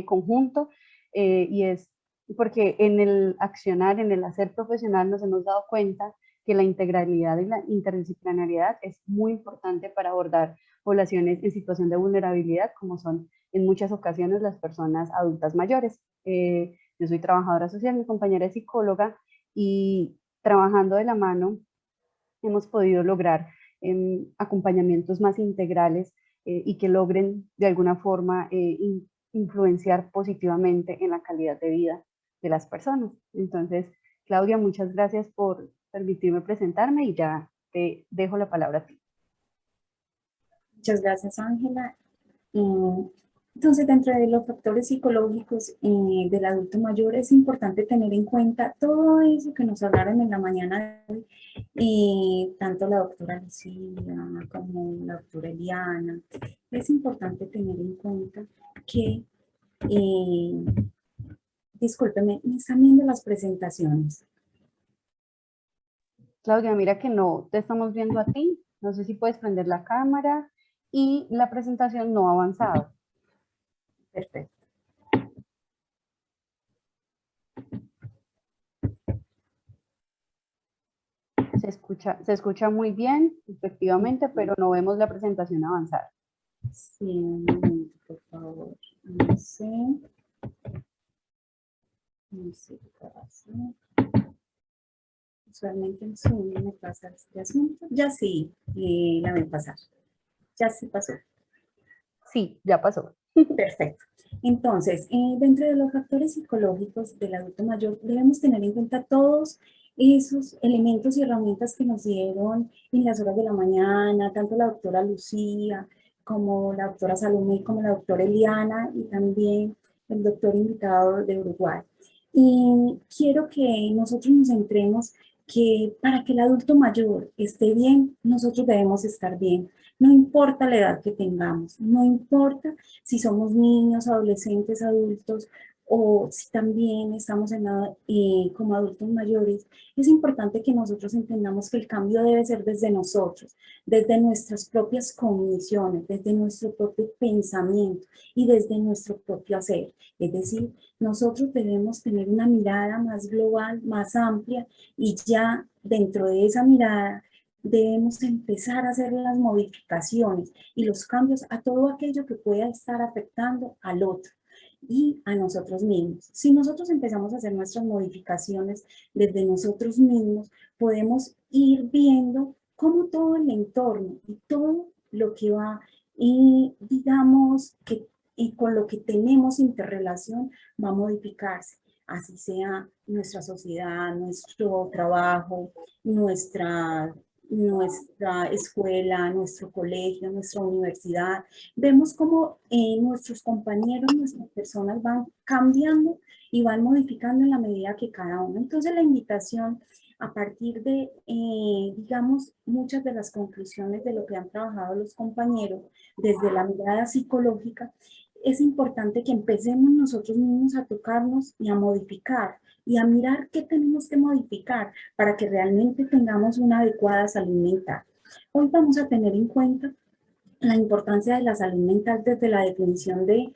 conjunto, y es porque en el accionar, en el hacer profesional, nos hemos dado cuenta que la integralidad y la interdisciplinariedad es muy importante para abordar poblaciones en situación de vulnerabilidad, como son en muchas ocasiones las personas adultas mayores. Yo soy trabajadora social, mi compañera es psicóloga, y trabajando de la mano hemos podido lograr acompañamientos más integrales, y que logren de alguna forma influenciar positivamente en la calidad de vida de las personas. Entonces, Claudia, muchas gracias por permitirme presentarme y ya te dejo la palabra a ti. Muchas gracias, Ángela. Entonces, dentro de los factores psicológicos del adulto mayor, es importante tener en cuenta todo eso que nos hablaron en la mañana de hoy, tanto la doctora Lucía como la doctora Eliana. Es importante tener en cuenta que, discúlpeme, me están viendo las presentaciones. Claudia, mira que no te estamos viendo a ti. No sé si puedes prender la cámara, y la presentación no ha avanzado. Perfecto. Se escucha muy bien, efectivamente, pero no vemos la presentación avanzar. Sí, un momento, por favor. No sé. No sé qué pasa. Usualmente en Zoom me pasa este asunto. Ya sí, la ven pasar. Ya sí pasó. Sí, ya pasó. Perfecto. Entonces, dentro de los factores psicológicos del adulto mayor, debemos tener en cuenta todos esos elementos y herramientas que nos dieron en las horas de la mañana, tanto la doctora Lucía, como la doctora Salomé, como la doctora Eliana, y también el doctor invitado de Uruguay. Y quiero que nosotros nos centremos que para que el adulto mayor esté bien, nosotros debemos estar bien. No importa la edad que tengamos, no importa si somos niños, adolescentes, adultos, o si también estamos como adultos mayores. Es importante que nosotros entendamos que el cambio debe ser desde nosotros, desde nuestras propias convicciones, desde nuestro propio pensamiento y desde nuestro propio hacer. Es decir, nosotros debemos tener una mirada más global, más amplia, y ya dentro de esa mirada debemos empezar a hacer las modificaciones y los cambios a todo aquello que pueda estar afectando al otro y a nosotros mismos. Si nosotros empezamos a hacer nuestras modificaciones desde nosotros mismos, podemos ir viendo cómo todo el entorno y todo lo que va, y digamos que y con lo que tenemos interrelación va a modificarse, así sea nuestra sociedad, nuestro trabajo, nuestra escuela, nuestro colegio, nuestra universidad. Vemos cómo nuestros compañeros, nuestras personas van cambiando y van modificando en la medida que cada uno. Entonces la invitación a partir de, digamos, muchas de las conclusiones de lo que han trabajado los compañeros desde la mirada psicológica, es importante que empecemos nosotros mismos a tocarnos y a modificar y a mirar qué tenemos que modificar para que realmente tengamos una adecuada salud mental. Hoy vamos a tener en cuenta la importancia de la salud mental desde la definición de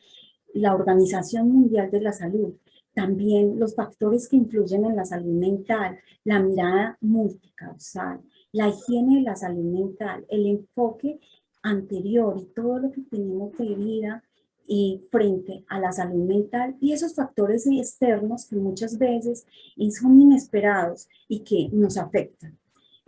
la Organización Mundial de la Salud. También los factores que influyen en la salud mental, la mirada multicausal, la higiene de la salud mental, el enfoque anterior y todo lo que tenemos de vida y frente a la salud mental, y esos factores externos que muchas veces son inesperados y que nos afectan.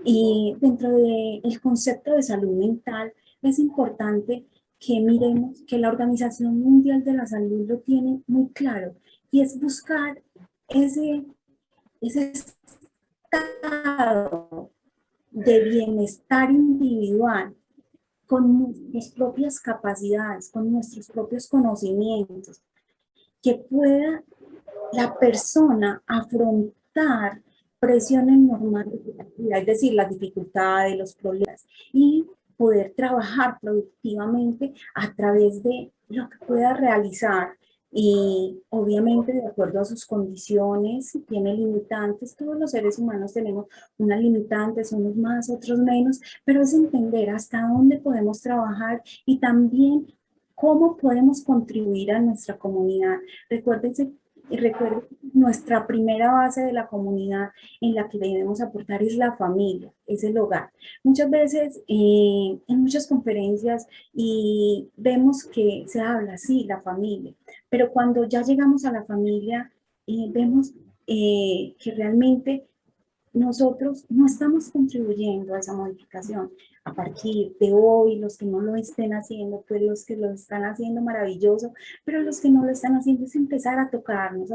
Y dentro del concepto de salud mental es importante que miremos que la Organización Mundial de la Salud lo tiene muy claro, y es buscar ese estado de bienestar individual con nuestras propias capacidades, con nuestros propios conocimientos, que pueda la persona afrontar presiones normales de la vida, es decir, las dificultades, los problemas, y poder trabajar productivamente a través de lo que pueda realizar. Y obviamente de acuerdo a sus condiciones, si tiene limitantes, todos los seres humanos tenemos unas limitantes, unos más, otros menos, pero es entender hasta dónde podemos trabajar y también cómo podemos contribuir a nuestra comunidad. Recuérdense, recuerden, nuestra primera base de la comunidad en la que debemos aportar es la familia, es el hogar. Muchas veces en muchas conferencias y vemos que se habla, sí, la familia, pero cuando ya llegamos a la familia, vemos que realmente nosotros no estamos contribuyendo a esa modificación. A partir de hoy, los que no lo estén haciendo, pues los que lo están haciendo maravilloso, pero los que no lo están haciendo es empezar a tocarnos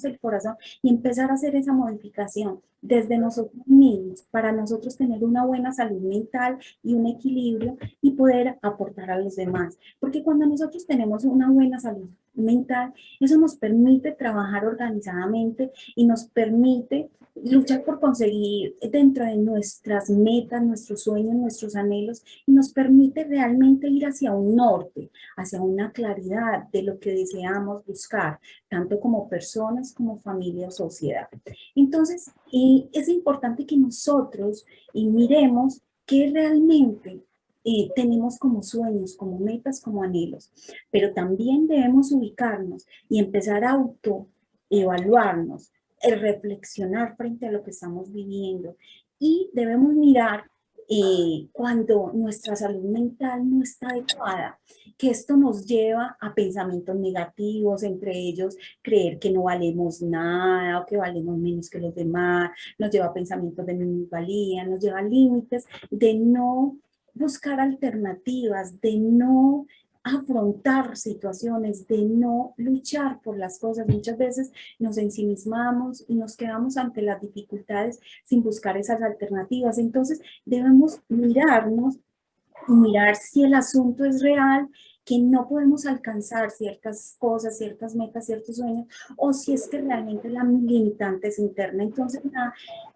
el corazón y empezar a hacer esa modificación desde nosotros mismos, para nosotros tener una buena salud mental y un equilibrio y poder aportar a los demás. Porque cuando nosotros tenemos una buena salud mental, eso nos permite trabajar organizadamente y nos permite luchar por conseguir dentro de nuestras metas, nuestros sueños, nuestros anhelos, y nos permite realmente ir hacia un norte, hacia una claridad de lo que deseamos buscar, tanto como personas, como familia o sociedad. Entonces, es importante que nosotros miremos qué realmente tenemos como sueños, como metas, como anhelos, pero también debemos ubicarnos y empezar a autoevaluarnos, reflexionar frente a lo que estamos viviendo y debemos mirar cuando nuestra salud mental no está adecuada, que esto nos lleva a pensamientos negativos, entre ellos creer que no valemos nada o que valemos menos que los demás, nos lleva a pensamientos de minusvalía, nos lleva a límites de no buscar alternativas, de no afrontar situaciones, de no luchar por las cosas. Muchas veces nos ensimismamos y nos quedamos ante las dificultades sin buscar esas alternativas. Entonces debemos mirarnos y mirar si el asunto es real, que no podemos alcanzar ciertas cosas, ciertas metas, ciertos sueños, o si es que realmente la limitante es interna. Entonces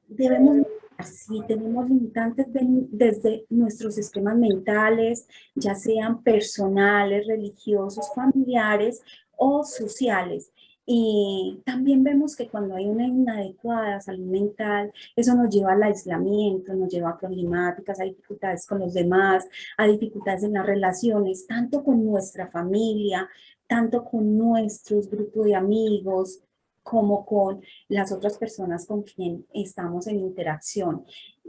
debemos mirar si tenemos limitantes desde nuestros esquemas mentales, ya sean personales, religiosos, familiares o sociales. Y también vemos que cuando hay una inadecuada salud mental, eso nos lleva al aislamiento, nos lleva a problemáticas, a dificultades con los demás, a dificultades en las relaciones, tanto con nuestra familia, tanto con nuestros grupos de amigos, como con las otras personas con quien estamos en interacción.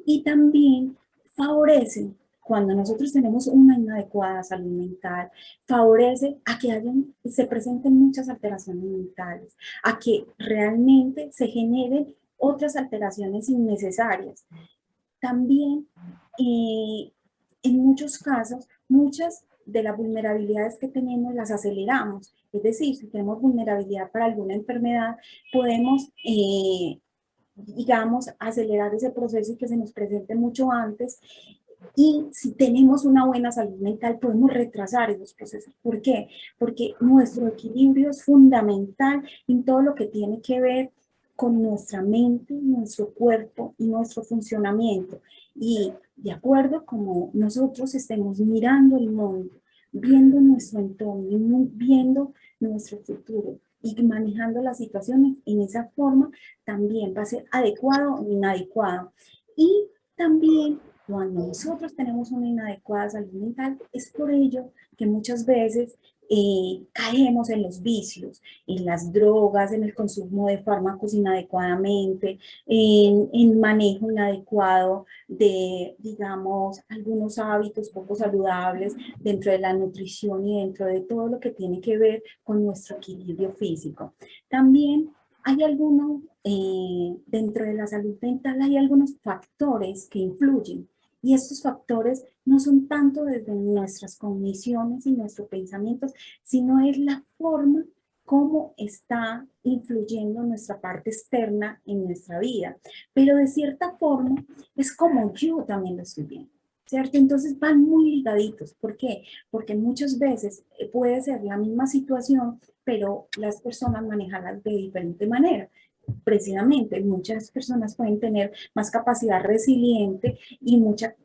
Y también favorecen, cuando nosotros tenemos una inadecuada salud mental, favorece a que se presenten muchas alteraciones mentales, a que realmente se generen otras alteraciones innecesarias. También, en muchos casos, muchas de las vulnerabilidades que tenemos las aceleramos. Es decir, si tenemos vulnerabilidad para alguna enfermedad, podemos, digamos, acelerar ese proceso y que se nos presente mucho antes. Y si tenemos una buena salud mental, podemos retrasar esos procesos. ¿Por qué? Porque nuestro equilibrio es fundamental en todo lo que tiene que ver con nuestra mente, nuestro cuerpo y nuestro funcionamiento. Y de acuerdo como nosotros estemos mirando el mundo, viendo nuestro entorno, viendo nuestro futuro y manejando las situaciones en esa forma, también va a ser adecuado o inadecuado. Y también cuando nosotros tenemos una inadecuada salud mental, es por ello que muchas veces caemos en los vicios, en las drogas, en el consumo de fármacos inadecuadamente, en manejo inadecuado de, digamos, algunos hábitos poco saludables dentro de la nutrición y dentro de todo lo que tiene que ver con nuestro equilibrio físico. También hay algunos, dentro de la salud mental hay algunos factores que influyen. Y estos factores no son tanto desde nuestras cogniciones y nuestros pensamientos, sino es la forma como está influyendo nuestra parte externa en nuestra vida. Pero de cierta forma es como yo también lo estoy viendo, ¿cierto? Entonces van muy ligaditos. ¿Por qué? Porque muchas veces puede ser la misma situación, pero las personas manejarlas de diferente manera. Precisamente, muchas personas pueden tener más capacidad resiliente y mucha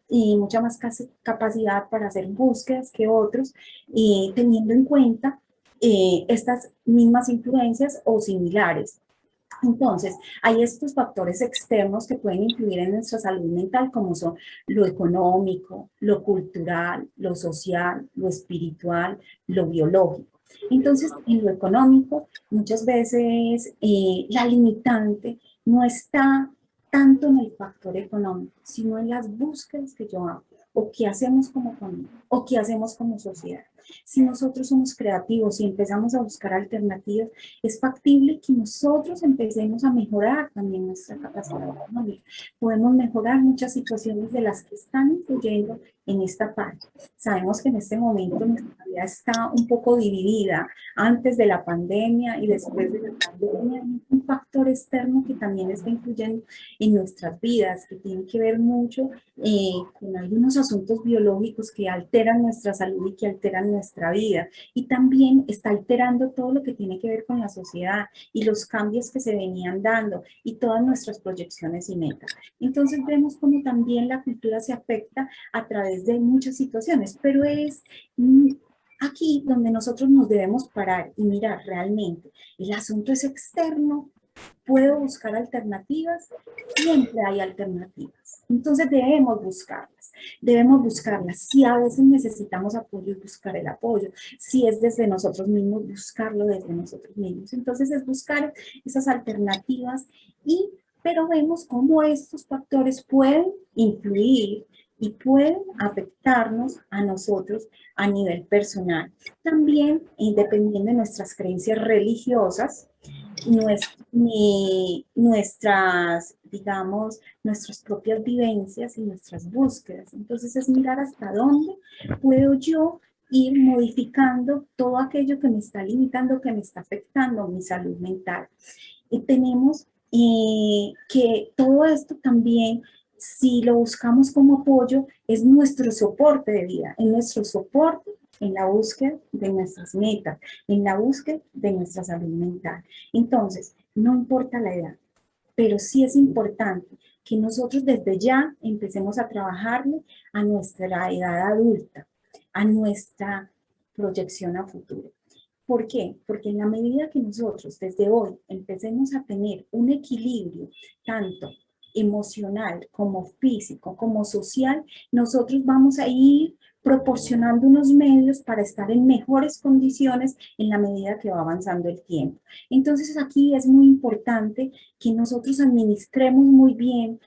más capacidad para hacer búsquedas que otros, teniendo en cuenta estas mismas influencias o similares. Entonces, hay estos factores externos que pueden influir en nuestra salud mental, como son lo económico, lo cultural, lo social, lo espiritual, lo biológico. Entonces, en lo económico, muchas veces la limitante no está tanto en el factor económico, sino en las búsquedas que yo hago, o qué hacemos como familia, o qué hacemos como sociedad. Si nosotros somos creativos y empezamos a buscar alternativas, es factible que nosotros empecemos a mejorar también nuestra capacidad económica. Podemos mejorar muchas situaciones de las que están influyendo en esta parte. Sabemos que en este momento nuestra vida está un poco dividida antes de la pandemia y después de la pandemia. Un factor externo que también está influyendo en nuestras vidas, que tiene que ver mucho con algunos asuntos biológicos que alteran nuestra salud y que alteran nuestra vida. Y también está alterando todo lo que tiene que ver con la sociedad y los cambios que se venían dando y todas nuestras proyecciones y metas. Entonces vemos cómo también la cultura se afecta a través de muchas situaciones, pero es aquí donde nosotros nos debemos parar y mirar realmente. El asunto es externo. ¿Puedo buscar alternativas? Siempre hay alternativas. Entonces debemos buscarlas. Si a veces necesitamos apoyo, buscar el apoyo. Si es desde nosotros mismos, buscarlo desde nosotros mismos. Entonces es buscar esas alternativas, pero vemos cómo estos factores pueden influir y pueden afectarnos a nosotros a nivel personal. También, dependiendo de nuestras creencias religiosas, nuestras, digamos, nuestras propias vivencias y nuestras búsquedas. Entonces es mirar hasta dónde puedo yo ir modificando todo aquello que me está limitando, que me está afectando mi salud mental. Y tenemos que todo esto también, si lo buscamos como apoyo, es nuestro soporte de vida, es nuestro soporte en la búsqueda de nuestras metas, en la búsqueda de nuestra salud mental. Entonces, no importa la edad, pero sí es importante que nosotros desde ya empecemos a trabajarle a nuestra edad adulta, a nuestra proyección a futuro. ¿Por qué? Porque en la medida que nosotros desde hoy empecemos a tener un equilibrio tanto emocional como físico como social, nosotros vamos a ir proporcionando unos medios para estar en mejores condiciones en la medida que va avanzando el tiempo. Entonces aquí es muy importante que nosotros administremos muy bien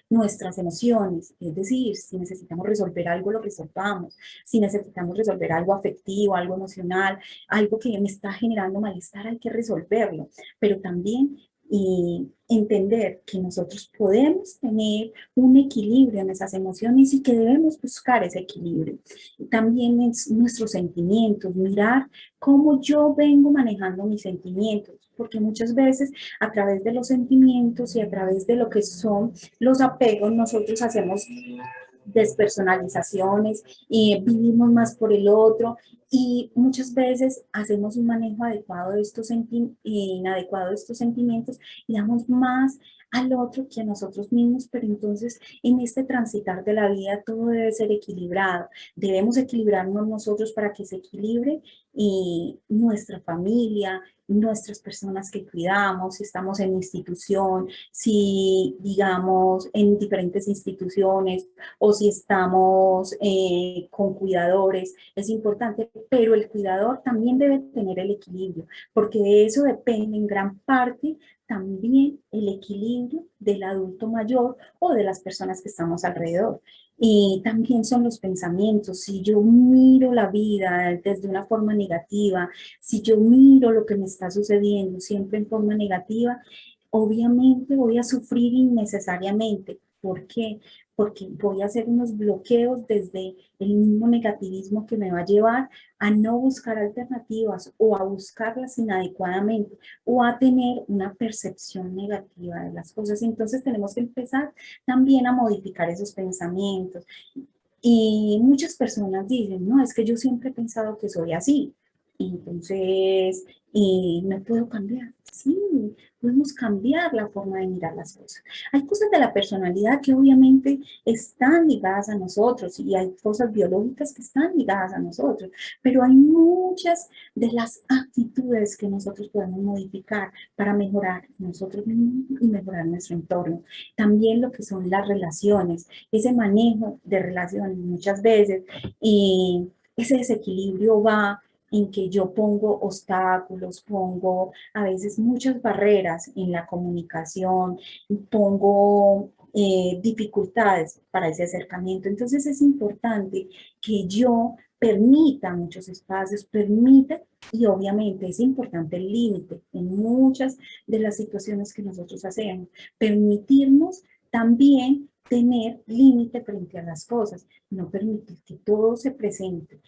nuestras emociones, es decir, si necesitamos resolver algo, lo resolvamos, si necesitamos resolver algo afectivo, algo emocional, algo que me está generando malestar, hay que resolverlo, pero también entender que nosotros podemos tener un equilibrio en esas emociones y que debemos buscar ese equilibrio. También es nuestros sentimientos, mirar cómo yo vengo manejando mis sentimientos, porque muchas veces a través de los sentimientos y a través de lo que son los apegos, nosotros hacemos despersonalizaciones y vivimos más por el otro y muchas veces hacemos un manejo adecuado de estos inadecuado de estos sentimientos y damos más al otro que a nosotros mismos, pero entonces en este transitar de la vida todo debe ser equilibrado, debemos equilibrarnos nosotros para que se equilibre nuestra familia, nuestras personas que cuidamos, si estamos en institución, si digamos en diferentes instituciones o si estamos con cuidadores, es importante, pero el cuidador también debe tener el equilibrio, porque de eso depende en gran parte también el equilibrio del adulto mayor o de las personas que estamos alrededor. Y también son los pensamientos. Si yo miro la vida desde una forma negativa, si yo miro lo que me está sucediendo siempre en forma negativa, obviamente voy a sufrir innecesariamente. ¿Por qué? Porque voy a hacer unos bloqueos desde el mismo negativismo que me va a llevar a no buscar alternativas o a buscarlas inadecuadamente o a tener una percepción negativa de las cosas. Entonces tenemos que empezar también a modificar esos pensamientos. Y muchas personas dicen, no, es que yo siempre he pensado que soy así, entonces no puedo cambiar. Sí, podemos cambiar la forma de mirar las cosas. Hay cosas de la personalidad que obviamente están ligadas a nosotros y hay cosas biológicas que están ligadas a nosotros, pero hay muchas de las actitudes que nosotros podemos modificar para mejorar nosotros mismos y mejorar nuestro entorno. También lo que son las relaciones, ese manejo de relaciones muchas veces, ese desequilibrio va en que yo pongo obstáculos, pongo a veces muchas barreras en la comunicación, pongo dificultades para ese acercamiento. Entonces es importante que yo permita muchos espacios, permita, y obviamente es importante el límite en muchas de las situaciones que nosotros hacemos, permitirnos también tener límite frente a las cosas, no permitir que todo se presente.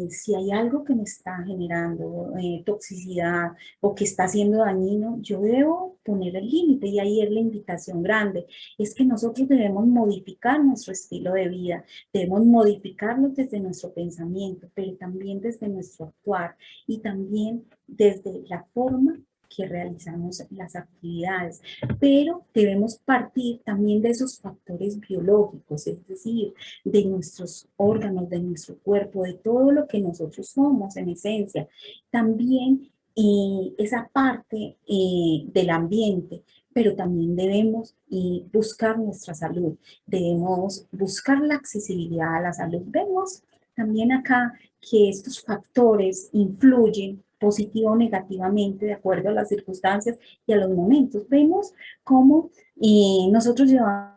Si hay algo que me está generando toxicidad o que está haciendo dañino, yo debo poner el límite y ahí es la invitación grande. Es que nosotros debemos modificar nuestro estilo de vida, debemos modificarlo desde nuestro pensamiento, pero también desde nuestro actuar y también desde la forma que realizamos las actividades, pero debemos partir también de esos factores biológicos, es decir, de nuestros órganos, de nuestro cuerpo, de todo lo que nosotros somos en esencia. También esa parte del ambiente, pero también debemos buscar nuestra salud, debemos buscar la accesibilidad a la salud. Vemos también acá que estos factores influyen positivo o negativamente de acuerdo a las circunstancias y a los momentos. Vemos cómo nosotros llevamos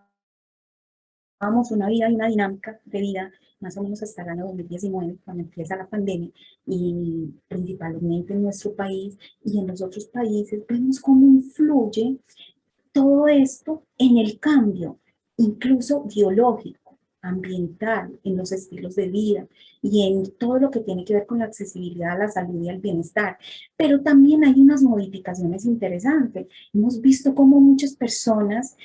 una vida y una dinámica de vida más o menos hasta el año 2019, cuando empieza la pandemia, y principalmente en nuestro país y en los otros países, vemos cómo influye todo esto en el cambio, incluso biológico, ambiental, en los estilos de vida y en todo lo que tiene que ver con la accesibilidad a la salud y al bienestar. Pero también hay unas modificaciones interesantes. Hemos visto cómo muchas personas,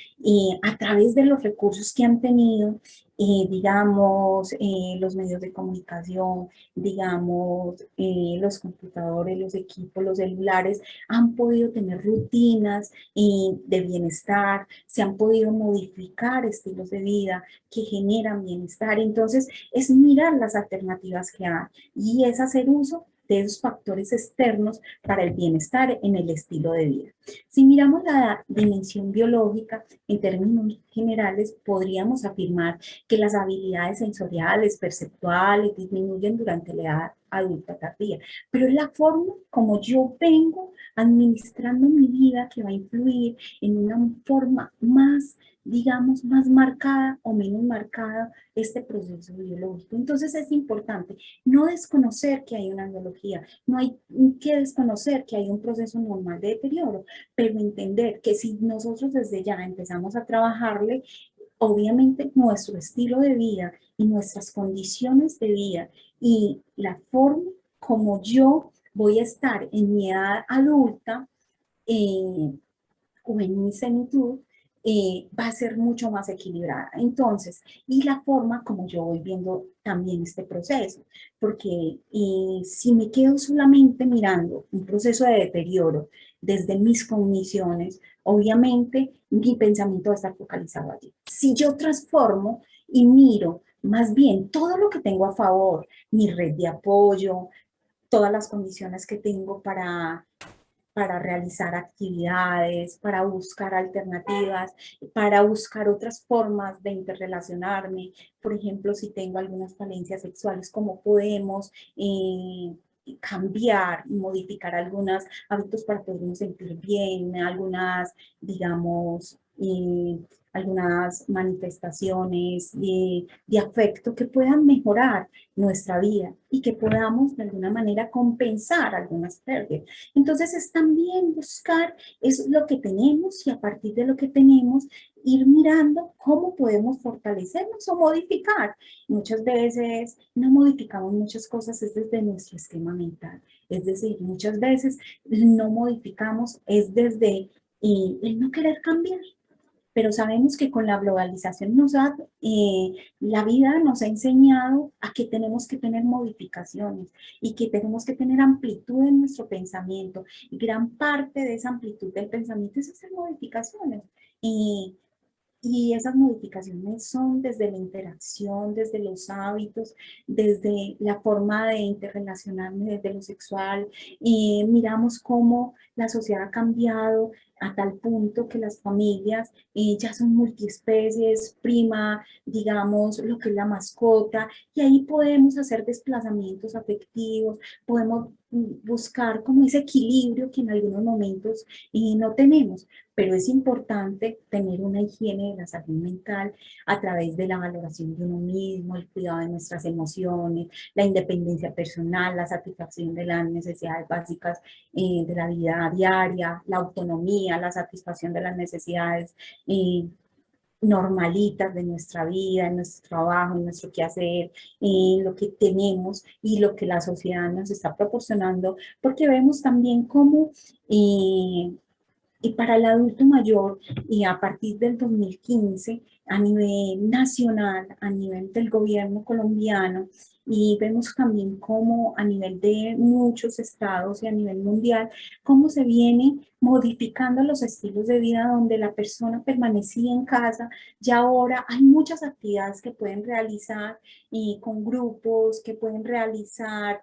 a través de los recursos que han tenido, digamos, los medios de comunicación, digamos, los computadores, los equipos, los celulares, han podido tener rutinas de bienestar, se han podido modificar estilos de vida que generan bienestar. Entonces, es mirar las alternativas que hay y es hacer uso de esos factores externos para el bienestar en el estilo de vida. Si miramos la dimensión biológica, en términos generales, podríamos afirmar que las habilidades sensoriales, perceptuales, disminuyen durante la edad adulta tardía, pero es la forma como yo vengo administrando mi vida que va a influir en una forma más, digamos, más marcada o menos marcada este proceso biológico. Entonces es importante no desconocer que hay una biología, no hay que desconocer que hay un proceso normal de deterioro, pero entender que si nosotros desde ya empezamos a trabajarle, obviamente nuestro estilo de vida y nuestras condiciones de vida y la forma como yo voy a estar en mi edad adulta eh, o en mi senitud, va a ser mucho más equilibrada. Entonces, y la forma como yo voy viendo también este proceso, porque si me quedo solamente mirando un proceso de deterioro desde mis cogniciones, obviamente mi pensamiento va a estar focalizado allí. Si yo transformo y miro más bien todo lo que tengo a favor, mi red de apoyo, todas las condiciones que tengo para realizar actividades, para buscar alternativas, para buscar otras formas de interrelacionarme. Por ejemplo, si tengo algunas falencias sexuales, cómo podemos cambiar, modificar algunos hábitos para podernos sentir bien, algunas, digamos, algunas manifestaciones de afecto que puedan mejorar nuestra vida y que podamos de alguna manera compensar algunas pérdidas. Entonces es también buscar es lo que tenemos y a partir de lo que tenemos ir mirando cómo podemos fortalecernos o modificar. Muchas veces no modificamos muchas cosas es desde nuestro esquema mental. Es decir, muchas veces no modificamos es desde el no querer cambiar. pero sabemos que con la globalización la vida nos ha enseñado a que tenemos que tener modificaciones y que tenemos que tener amplitud en nuestro pensamiento. Y gran parte de esa amplitud del pensamiento es hacer modificaciones. Y, y esas modificaciones son desde la interacción, desde los hábitos, desde la forma de interrelacionarme, desde lo sexual. Y miramos cómo la sociedad ha cambiado a tal punto que las familias ya son multiespecies, prima, digamos, lo que es la mascota, y ahí podemos hacer desplazamientos afectivos, podemos buscar como ese equilibrio que en algunos momentos no tenemos, pero es importante tener una higiene de la salud mental a través de la valoración de uno mismo, el cuidado de nuestras emociones, la independencia personal, la satisfacción de las necesidades básicas de la vida diaria, la autonomía, la satisfacción de las necesidades normalitas de nuestra vida, en nuestro trabajo, en nuestro quehacer, en lo que tenemos y lo que la sociedad nos está proporcionando, porque vemos también cómo y para el adulto mayor, y a partir del 2015, a nivel nacional, a nivel del gobierno colombiano, y vemos también cómo a nivel de muchos estados y a nivel mundial, cómo se viene modificando los estilos de vida donde la persona permanecía en casa, ya ahora hay muchas actividades que pueden realizar y con grupos, que pueden realizar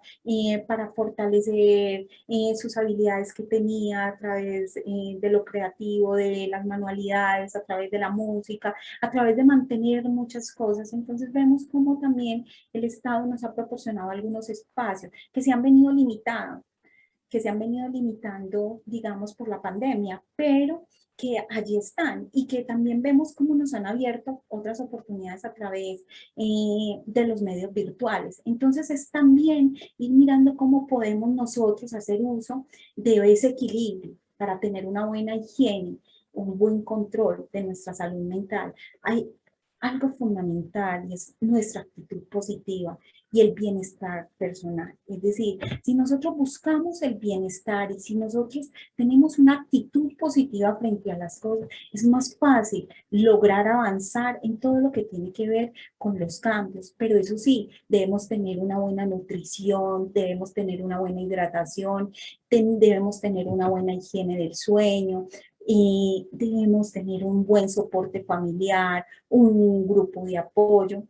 para fortalecer sus habilidades que tenía a través de lo creativo, de las manualidades, a través de la música, a través de mantener muchas cosas. Entonces vemos cómo también el Estado nos ha proporcionado algunos espacios que se han venido limitando, que se han venido limitando, digamos, por la pandemia, pero que allí están y que también vemos cómo nos han abierto otras oportunidades a través de los medios virtuales. Entonces es también ir mirando cómo podemos nosotros hacer uso de ese equilibrio para tener una buena higiene, un buen control de nuestra salud mental. Hay algo fundamental y es nuestra actitud positiva y el bienestar personal. Es decir, si nosotros buscamos el bienestar y si nosotros tenemos una actitud positiva frente a las cosas, es más fácil lograr avanzar en todo lo que tiene que ver con los cambios. Pero eso sí, debemos tener una buena nutrición, debemos tener una buena hidratación, debemos tener una buena higiene del sueño, y debemos tener un buen soporte familiar, un grupo de apoyo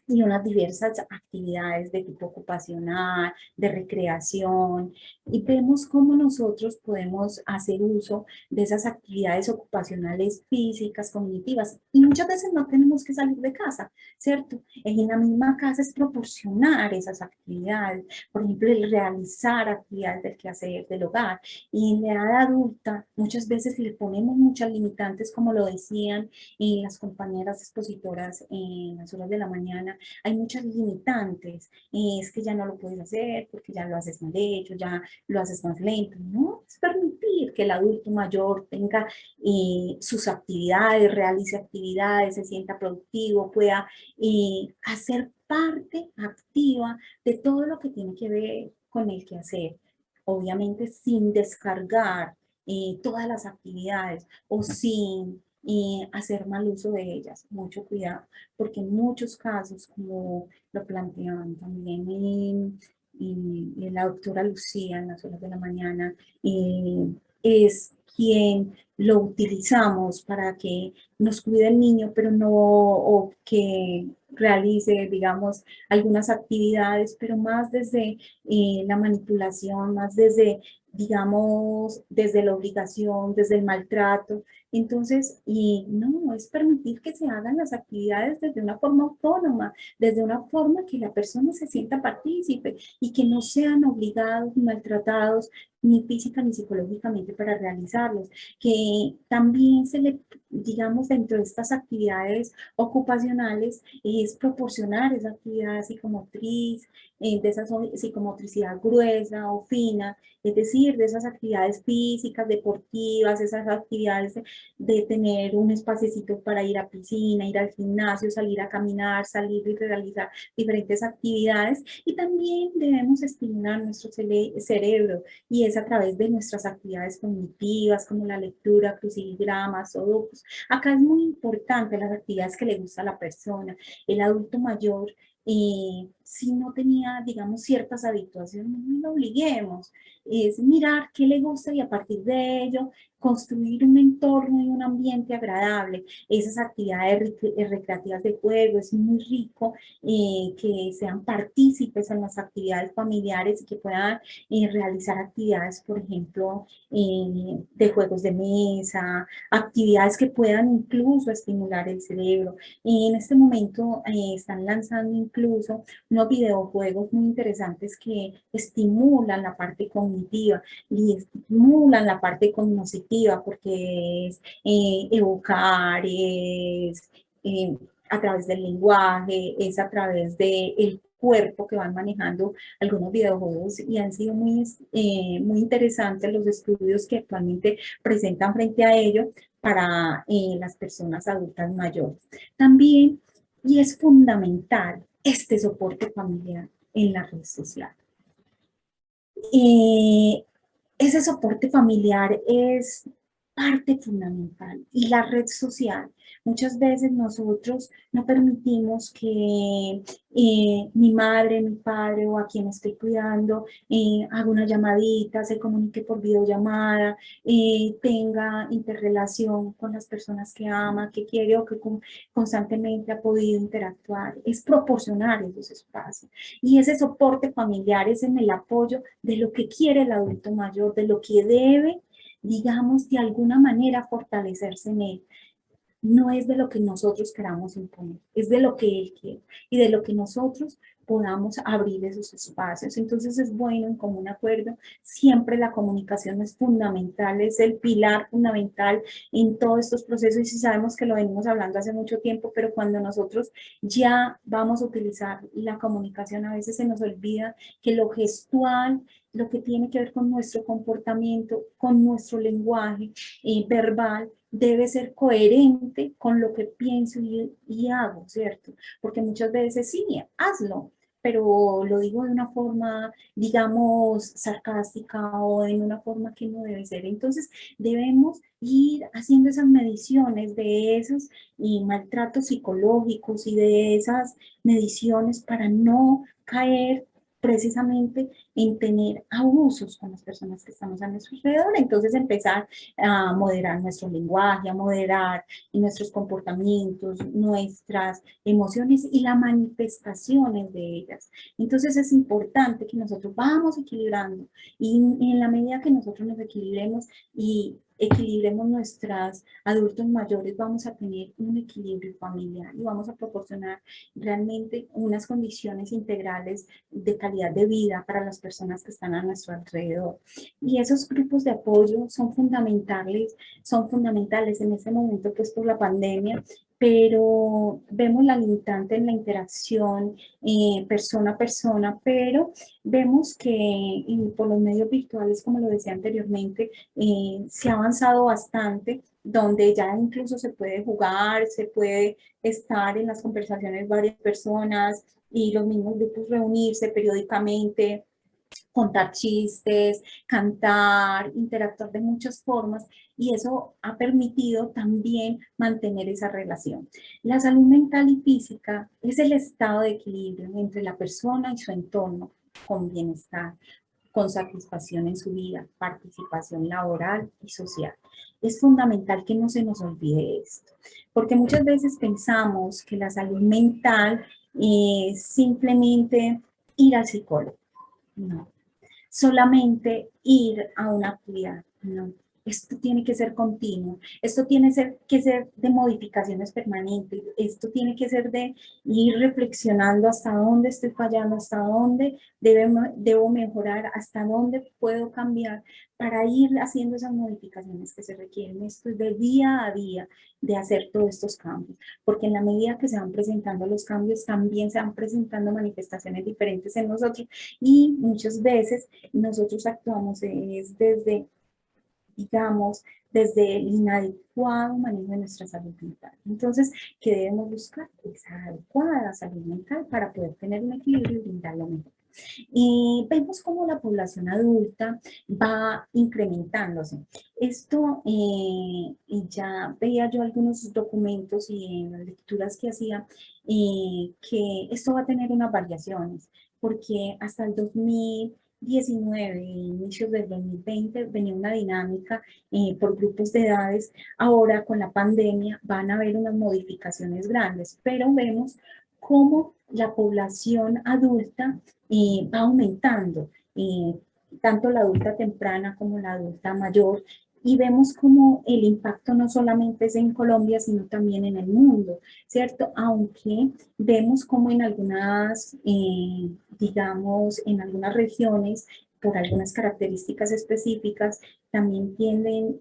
y unas diversas actividades de tipo ocupacional, de recreación, y vemos cómo nosotros podemos hacer uso de esas actividades ocupacionales físicas, cognitivas, y muchas veces no tenemos que salir de casa, ¿cierto? En la misma casa es proporcionar esas actividades, por ejemplo, el realizar actividades del quehacer, del hogar, y en la edad adulta muchas veces le ponemos muchas limitantes, como lo decían las compañeras expositoras en las horas de la mañana, hay muchas limitantes, es que ya no lo puedes hacer porque ya lo haces mal hecho, ya lo haces más lento, no, es permitir que el adulto mayor tenga sus actividades, realice actividades, se sienta productivo, pueda hacer parte activa de todo lo que tiene que ver con el quehacer, obviamente sin descargar todas las actividades o sin hacer mal uso de ellas, mucho cuidado, porque en muchos casos, como lo planteaban también la doctora Lucía en las horas de la mañana, es quien lo utilizamos para que nos cuide el niño, pero no, o que realice, digamos, algunas actividades, pero más desde la manipulación, más desde, digamos, desde la obligación, desde el maltrato. Entonces, y no, es permitir que se hagan las actividades desde una forma autónoma, desde una forma que la persona se sienta partícipe y que no sean obligados, maltratados, ni física ni psicológicamente para realizarlos. Que también se le, digamos, dentro de estas actividades ocupacionales, es proporcionar esa actividad psicomotriz, de esa psicomotricidad gruesa o fina, es decir, de esas actividades físicas, deportivas, esas actividades de tener un espacecito para ir a piscina, ir al gimnasio, salir a caminar, salir y realizar diferentes actividades. Y también debemos estimular nuestro cerebro y es a través de nuestras actividades cognitivas como la lectura, crucigramas, adultos. Acá es muy importante las actividades que le gusta a la persona. El adulto mayor, si no tenía, digamos, ciertas habituaciones, no lo obliguemos. Es mirar qué le gusta y a partir de ello construir un entorno y un ambiente agradable. Esas actividades recreativas de juego es muy rico, que sean partícipes en las actividades familiares y que puedan realizar actividades, por ejemplo, de juegos de mesa, actividades que puedan incluso estimular el cerebro. En este momento están lanzando incluso unos videojuegos muy interesantes que estimulan la parte cognitiva y estimulan la parte cognitiva porque es evocar, es a través del lenguaje, es a través del cuerpo que van manejando algunos videojuegos y han sido muy interesantes los estudios que actualmente presentan frente a ello para las personas adultas mayores. También, y es fundamental, este soporte familiar en la red social. Ese soporte familiar es parte fundamental y la red social. Muchas veces nosotros no permitimos que mi madre, mi padre o a quien estoy cuidando haga una llamadita, se comunique por videollamada, tenga interrelación con las personas que ama, que quiere o que constantemente ha podido interactuar. Es proporcionar esos espacios. Y ese soporte familiar es en el apoyo de lo que quiere el adulto mayor, de lo que debe, digamos, de alguna manera fortalecerse en él. No es de lo que nosotros queramos imponer, es de lo que él quiere y de lo que nosotros podamos abrir esos espacios. Entonces es bueno en común acuerdo, siempre la comunicación es fundamental, es el pilar fundamental en todos estos procesos y si sabemos que lo venimos hablando hace mucho tiempo, pero cuando nosotros ya vamos a utilizar la comunicación a veces se nos olvida que lo gestual, lo que tiene que ver con nuestro comportamiento, con nuestro lenguaje verbal, debe ser coherente con lo que pienso y hago, ¿cierto? Porque muchas veces sí, hazlo, pero lo digo de una forma, digamos, sarcástica o en una forma que no debe ser. Entonces, debemos ir haciendo esas mediciones de esos maltratos psicológicos y de esas mediciones para no caer precisamente en tener abusos con las personas que estamos a nuestro alrededor. Entonces empezar a moderar nuestro lenguaje, a moderar nuestros comportamientos, nuestras emociones y las manifestaciones de ellas. Entonces es importante que nosotros vamos equilibrando y en la medida que nosotros nos equilibremos y equilibremos nuestras adultos mayores, vamos a tener un equilibrio familiar y vamos a proporcionar realmente unas condiciones integrales de calidad de vida para las personas que están a nuestro alrededor. Y esos grupos de apoyo son fundamentales en este momento que es por la pandemia, pero vemos la limitante en la interacción persona a persona, pero vemos que por los medios virtuales, como lo decía anteriormente, se ha avanzado bastante, donde ya incluso se puede jugar, se puede estar en las conversaciones varias personas y los mismos grupos reunirse periódicamente, contar chistes, cantar, interactuar de muchas formas y eso ha permitido también mantener esa relación. La salud mental y física es el estado de equilibrio entre la persona y su entorno con bienestar, con satisfacción en su vida, participación laboral y social. Es fundamental que no se nos olvide esto, porque muchas veces pensamos que la salud mental es simplemente ir al psicólogo. No, solamente ir a una actividad, no. Esto tiene que ser continuo, esto tiene que ser de modificaciones permanentes, esto tiene que ser de ir reflexionando hasta dónde estoy fallando, hasta dónde debo mejorar, hasta dónde puedo cambiar para ir haciendo esas modificaciones que se requieren. Esto es de día a día, de hacer todos estos cambios, porque en la medida que se van presentando los cambios, también se van presentando manifestaciones diferentes en nosotros y muchas veces nosotros actuamos desde, digamos, desde el inadecuado manejo de nuestra salud mental. Entonces, ¿qué debemos buscar? Esa adecuada salud mental para poder tener un equilibrio y brindar lo mejor. Y vemos cómo la población adulta va incrementándose. Esto, y ya veía yo algunos documentos y en las lecturas que hacía, que esto va a tener unas variaciones, porque hasta el 2019, inicios del 2020, venía una dinámica por grupos de edades. Ahora con la pandemia van a haber unas modificaciones grandes, pero vemos cómo la población adulta va aumentando, tanto la adulta temprana como la adulta mayor, y vemos como el impacto no solamente es en Colombia, sino también en el mundo, ¿cierto? Aunque vemos como en algunas, digamos, en algunas regiones, por algunas características específicas, también tienden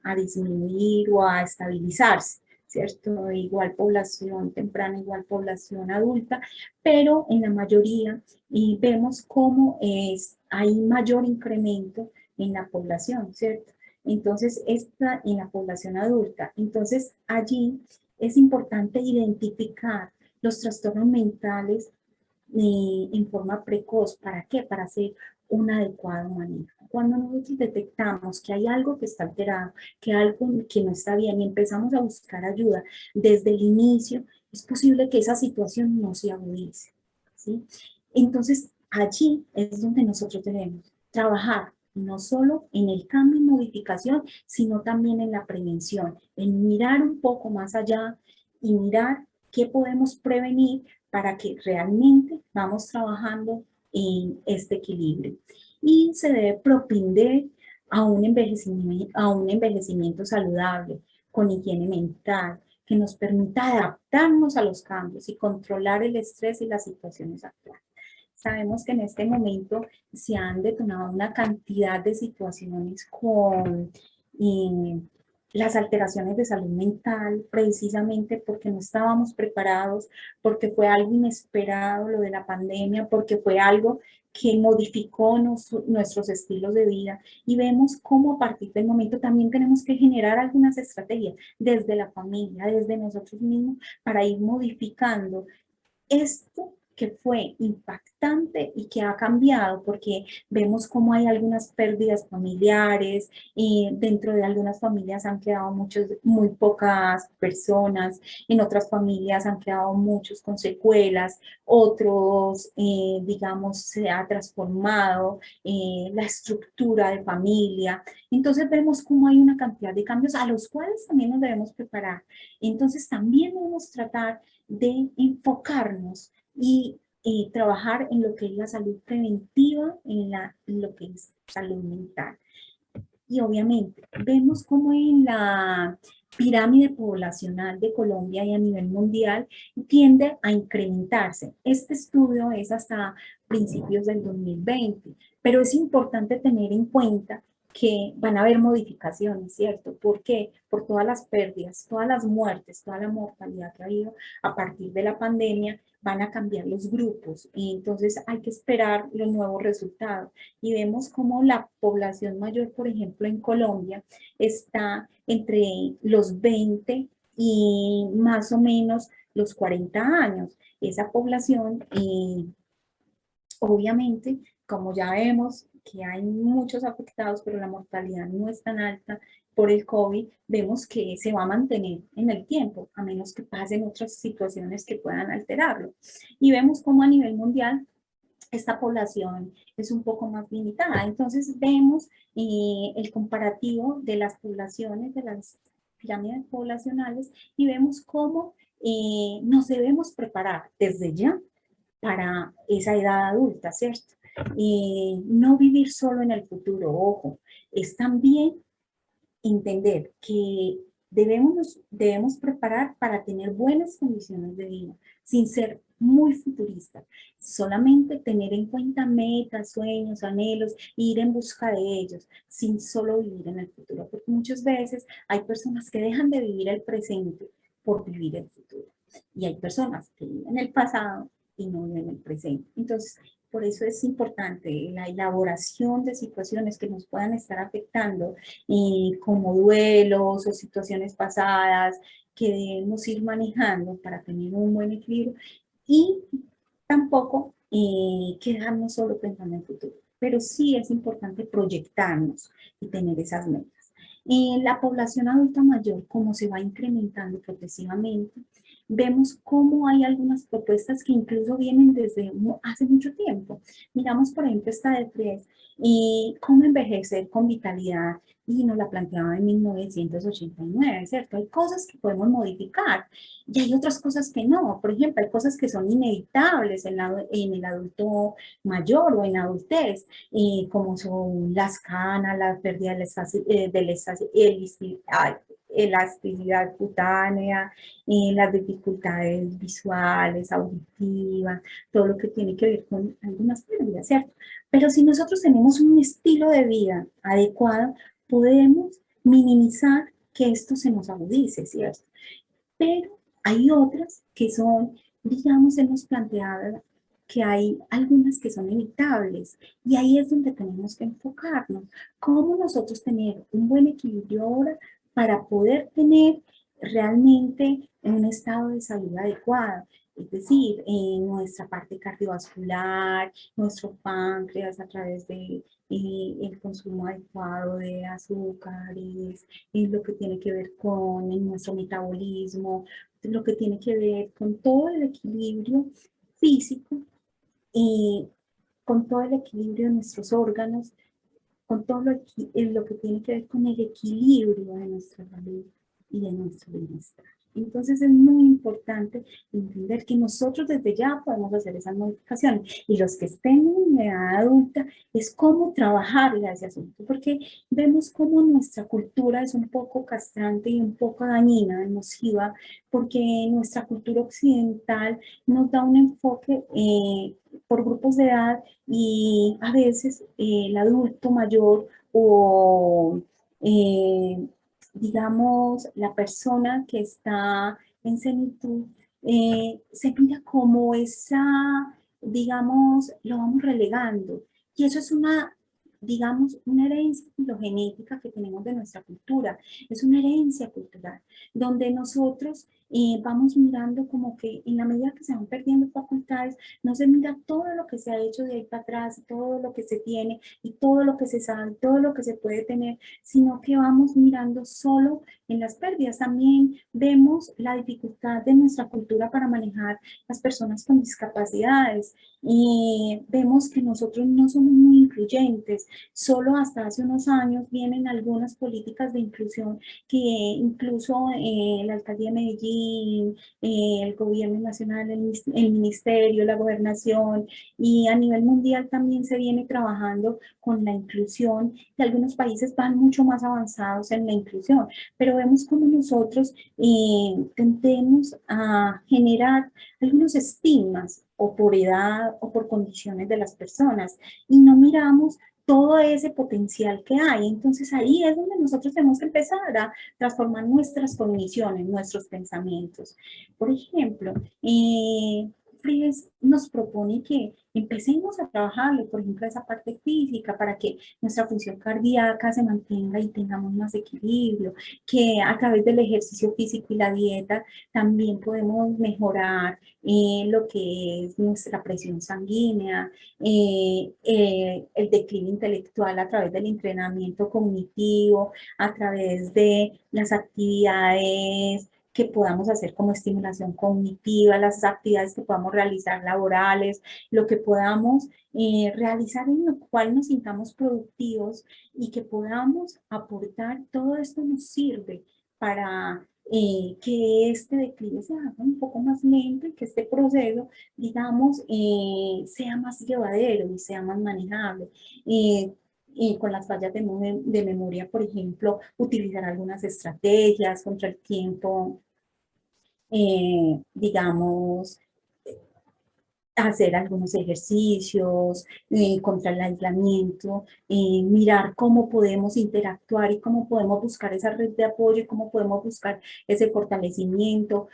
a disminuir o a estabilizarse, ¿cierto? Igual población temprana, igual población adulta, pero en la mayoría vemos cómo hay mayor incremento en la población, ¿cierto? Entonces, esta en la población adulta. Entonces, allí es importante identificar los trastornos mentales en forma precoz. ¿Para qué? Para hacer un adecuado manejo. Cuando nosotros detectamos que hay algo que está alterado, que algo que no está bien y empezamos a buscar ayuda desde el inicio, es posible que esa situación no se agudice, ¿sí? Entonces, allí es donde nosotros debemos trabajar no solo en el cambio y modificación, sino también en la prevención, en mirar un poco más allá y mirar qué podemos prevenir para que realmente vamos trabajando en este equilibrio. Y se debe propender a un envejecimiento saludable, con higiene mental, que nos permita adaptarnos a los cambios y controlar el estrés y las situaciones actuales. Sabemos que en este momento se han detonado una cantidad de situaciones con las alteraciones de salud mental, precisamente porque no estábamos preparados, porque fue algo inesperado lo de la pandemia, porque fue algo que modificó nuestros estilos de vida, y vemos cómo a partir del momento también tenemos que generar algunas estrategias desde la familia, desde nosotros mismos, para ir modificando esto que fue impactante y que ha cambiado, porque vemos cómo hay algunas pérdidas familiares, y dentro de algunas familias han quedado muy pocas personas, en otras familias han quedado muchos con secuelas, otros, digamos, se ha transformado la estructura de familia. Entonces vemos cómo hay una cantidad de cambios a los cuales también nos debemos preparar. Entonces también debemos tratar de enfocarnos y trabajar en lo que es la salud preventiva, en lo que es salud mental. Y obviamente vemos cómo en la pirámide poblacional de Colombia y a nivel mundial tiende a incrementarse. Este estudio es hasta principios del 2020, pero es importante tener en cuenta que van a haber modificaciones, ¿cierto? ¿Por qué? Por todas las pérdidas, todas las muertes, toda la mortalidad que ha habido a partir de la pandemia, van a cambiar los grupos, y entonces hay que esperar los nuevos resultados. Y vemos cómo la población mayor, por ejemplo, en Colombia, está entre los 20 y más o menos los 40 años. Esa población, obviamente, como ya vemos que hay muchos afectados, pero la mortalidad no es tan alta por el COVID, vemos que se va a mantener en el tiempo, a menos que pasen otras situaciones que puedan alterarlo. Y vemos cómo a nivel mundial esta población es un poco más limitada. Entonces vemos el comparativo de las poblaciones, de las pirámides poblacionales, y vemos cómo nos debemos preparar desde ya para esa edad adulta, ¿cierto? No vivir solo en el futuro, ojo, es también entender que debemos preparar para tener buenas condiciones de vida, sin ser muy futuristas, solamente tener en cuenta metas, sueños, anhelos, e ir en busca de ellos, sin solo vivir en el futuro, porque muchas veces hay personas que dejan de vivir el presente por vivir el futuro, y hay personas que viven el pasado y no viven el presente. Entonces, por eso es importante la elaboración de situaciones que nos puedan estar afectando, como duelos o situaciones pasadas que debemos ir manejando para tener un buen equilibrio, y tampoco quedarnos solo pensando en el futuro. Pero sí es importante proyectarnos y tener esas metas. En la población adulta mayor, como se va incrementando progresivamente, vemos cómo hay algunas propuestas que incluso vienen desde hace mucho tiempo. Miramos, por ejemplo, esta de Fries y cómo envejecer con vitalidad, y nos la planteaba en 1989, ¿cierto? Hay cosas que podemos modificar y hay otras cosas que no. Por ejemplo, hay cosas que son inevitables en el adulto mayor o en adultez, como son las canas, la pérdida elasticidad cutánea, las dificultades visuales, auditivas, todo lo que tiene que ver con algunas pérdidas, ¿cierto? Pero si nosotros tenemos un estilo de vida adecuado, podemos minimizar que esto se nos agudice, ¿cierto? Pero hay otras que son, digamos, hemos planteado que hay algunas que son evitables y ahí es donde tenemos que enfocarnos. ¿Cómo nosotros tener un buen equilibrio ahora para poder tener realmente un estado de salud adecuado? Es decir, en nuestra parte cardiovascular, nuestro páncreas a través de el consumo adecuado de azúcares, lo que tiene que ver con nuestro metabolismo, lo que tiene que ver con todo el equilibrio físico y con todo el equilibrio de nuestros órganos, con todo lo que tiene que ver con el equilibrio de nuestra salud y de nuestro bienestar. Entonces es muy importante entender que nosotros desde ya podemos hacer esas modificaciones y los que estén en edad adulta es cómo trabajar ese asunto, porque vemos cómo nuestra cultura es un poco castrante y un poco dañina, nociva, porque nuestra cultura occidental nos da un enfoque por grupos de edad y a veces el adulto mayor o digamos la persona que está en senitud se mira como esa, digamos, lo vamos relegando. Y eso es una, digamos, una herencia filogenética que tenemos de nuestra cultura. Es una herencia cultural, donde nosotros vamos mirando como que en la medida que se van perdiendo facultades, no se mira todo lo que se ha hecho de ahí para atrás, todo lo que se tiene y todo lo que se sabe, todo lo que se puede tener, sino que vamos mirando solo en las pérdidas. También vemos la dificultad de nuestra cultura para manejar las personas con discapacidades y vemos que nosotros no somos muy incluyentes. Solo hasta hace unos años vienen algunas políticas de inclusión que incluso la alcaldía de Medellín, el gobierno nacional, el ministerio, la gobernación y a nivel mundial también se viene trabajando con la inclusión y algunos países van mucho más avanzados en la inclusión, pero vemos como nosotros tendemos a generar algunos estigmas o por edad o por condiciones de las personas y no miramos todo ese potencial que hay. Entonces ahí es donde nosotros tenemos que empezar a transformar nuestras cogniciones, nuestros pensamientos. Por ejemplo, Fries nos propone que empecemos a trabajarle, por ejemplo, esa parte física para que nuestra función cardíaca se mantenga y tengamos más equilibrio, que a través del ejercicio físico y la dieta también podemos mejorar lo que es nuestra presión sanguínea, el declive intelectual a través del entrenamiento cognitivo, a través de las actividades que podamos hacer como estimulación cognitiva, las actividades que podamos realizar laborales, lo que podamos realizar en lo cual nos sintamos productivos y que podamos aportar, todo esto nos sirve para que este declive se haga un poco más lento y que este proceso, digamos, sea más llevadero y sea más manejable. Y con las fallas de memoria, por ejemplo, utilizar algunas estrategias contra el tiempo, digamos, hacer algunos ejercicios contra el aislamiento, mirar cómo podemos interactuar y cómo podemos buscar esa red de apoyo y cómo podemos buscar ese fortalecimiento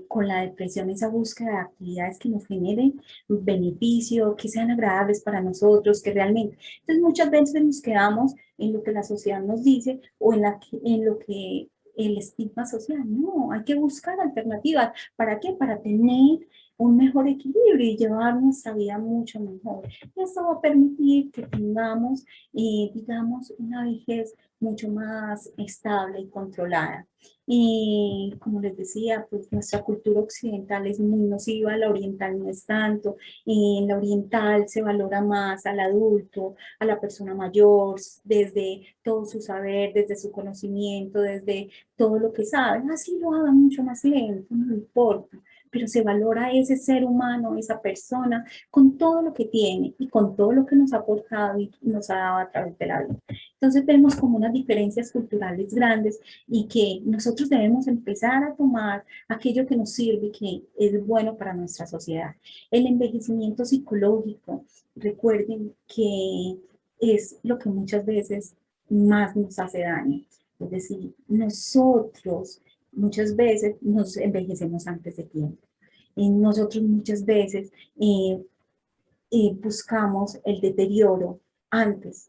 con la depresión, esa búsqueda de actividades que nos generen beneficio, que sean agradables para nosotros, que realmente. Entonces muchas veces nos quedamos en lo que la sociedad nos dice o en lo que el estigma social. No, hay que buscar alternativas. ¿Para qué? Para tener un mejor equilibrio y llevar nuestra vida mucho mejor. Y esto va a permitir que tengamos, digamos, una vejez mucho más estable y controlada. Y como les decía, pues nuestra cultura occidental es muy nociva, la oriental no es tanto. En la oriental se valora más al adulto, a la persona mayor, desde todo su saber, desde su conocimiento, desde todo lo que sabe. Así lo haga mucho más lento, no importa, pero se valora ese ser humano, esa persona, con todo lo que tiene y con todo lo que nos ha aportado y nos ha dado a través de la vida. Entonces vemos como unas diferencias culturales grandes y que nosotros debemos empezar a tomar aquello que nos sirve y que es bueno para nuestra sociedad. El envejecimiento psicológico, recuerden que es lo que muchas veces más nos hace daño. Es decir, nosotros muchas veces nos envejecemos antes de tiempo. Y nosotros muchas veces buscamos el deterioro antes.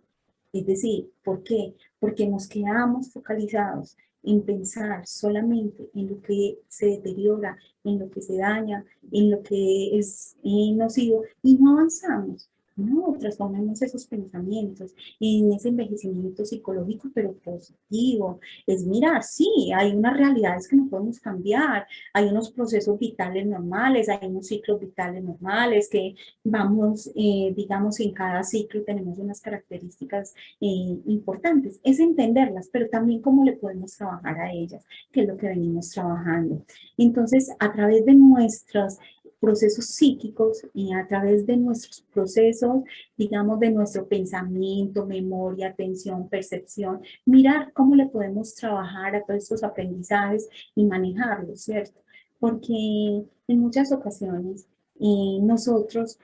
Es decir, ¿por qué? Porque nos quedamos focalizados en pensar solamente en lo que se deteriora, en lo que se daña, en lo que es nocivo y no avanzamos. No, transformemos esos pensamientos en ese envejecimiento psicológico, pero positivo. Es mirar, sí, hay unas realidades que no podemos cambiar, hay unos procesos vitales normales, hay unos ciclos vitales normales que vamos, digamos, en cada ciclo tenemos unas características importantes. Es entenderlas, pero también cómo le podemos trabajar a ellas, que es lo que venimos trabajando. Entonces, a través de nuestros procesos psíquicos y a través de nuestros procesos, digamos, de nuestro pensamiento, memoria, atención, percepción, mirar cómo le podemos trabajar a todos estos aprendizajes y manejarlos, ¿cierto? Porque en muchas ocasiones nosotros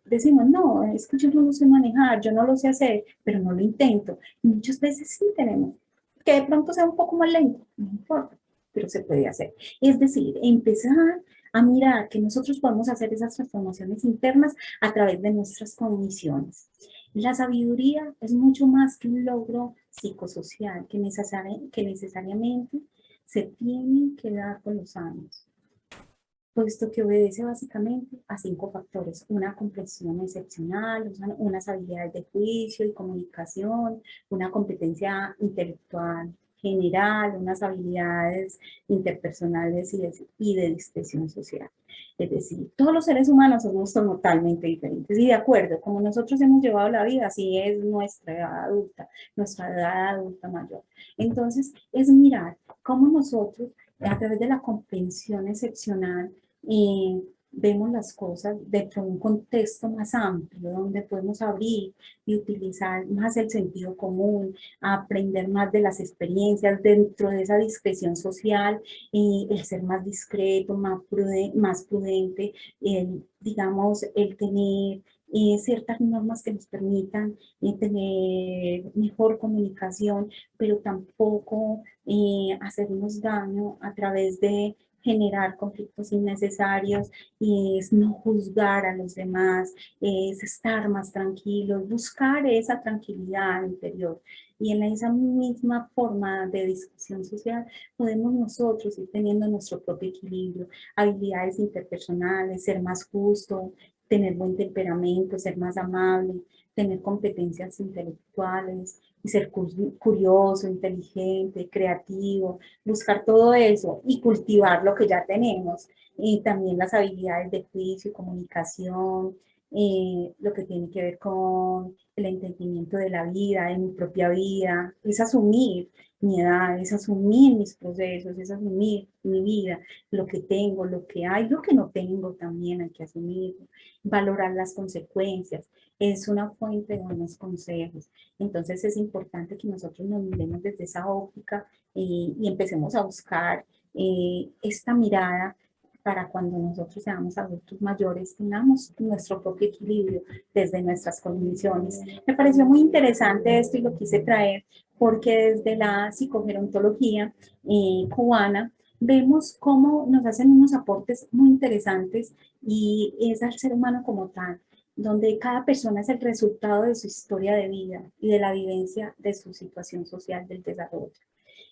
decimos, no, es que yo no lo sé manejar, yo no lo sé hacer, pero no lo intento. Y muchas veces sí tenemos, que de pronto sea un poco más lento, no importa, pero se puede hacer. Es decir, empezar a mirar que nosotros podemos hacer esas transformaciones internas a través de nuestras cogniciones. La sabiduría es mucho más que un logro psicosocial que necesariamente se tiene que dar con los años, puesto que obedece básicamente a 5 factores: una comprensión excepcional, unas habilidades de juicio y comunicación, una competencia intelectual general, unas habilidades interpersonales y de discreción social. Es decir, todos los seres humanos somos totalmente diferentes y de acuerdo, como nosotros hemos llevado la vida, así es nuestra edad adulta mayor. Entonces, es mirar cómo nosotros, a través de la comprensión excepcional, y vemos las cosas dentro de un contexto más amplio, donde podemos abrir y utilizar más el sentido común, aprender más de las experiencias dentro de esa discreción social, y el ser más discreto, más prudente, digamos, el tener ciertas normas que nos permitan tener mejor comunicación, pero tampoco hacernos daño a través de generar conflictos innecesarios, y es no juzgar a los demás, es estar más tranquilos, buscar esa tranquilidad interior. Y en esa misma forma de discusión social podemos nosotros ir teniendo nuestro propio equilibrio, habilidades interpersonales, ser más justo, tener buen temperamento, ser más amable, tener competencias intelectuales, y ser curioso, inteligente, creativo, buscar todo eso y cultivar lo que ya tenemos. Y también las habilidades de juicio, comunicación, lo que tiene que ver con el entendimiento de la vida, de mi propia vida, es asumir mi edad, es asumir mis procesos, es asumir mi vida, lo que tengo, lo que hay, lo que no tengo también hay que asumirlo, valorar las consecuencias, es una fuente de buenos consejos. Entonces es importante que nosotros nos miremos desde esa óptica y empecemos a buscar esta mirada para cuando nosotros seamos adultos mayores, tengamos nuestro propio equilibrio desde nuestras condiciones. Me pareció muy interesante esto y lo quise traer porque desde la psicogerontología cubana vemos cómo nos hacen unos aportes muy interesantes y es al ser humano como tal, donde cada persona es el resultado de su historia de vida y de la vivencia de su situación social del desarrollo.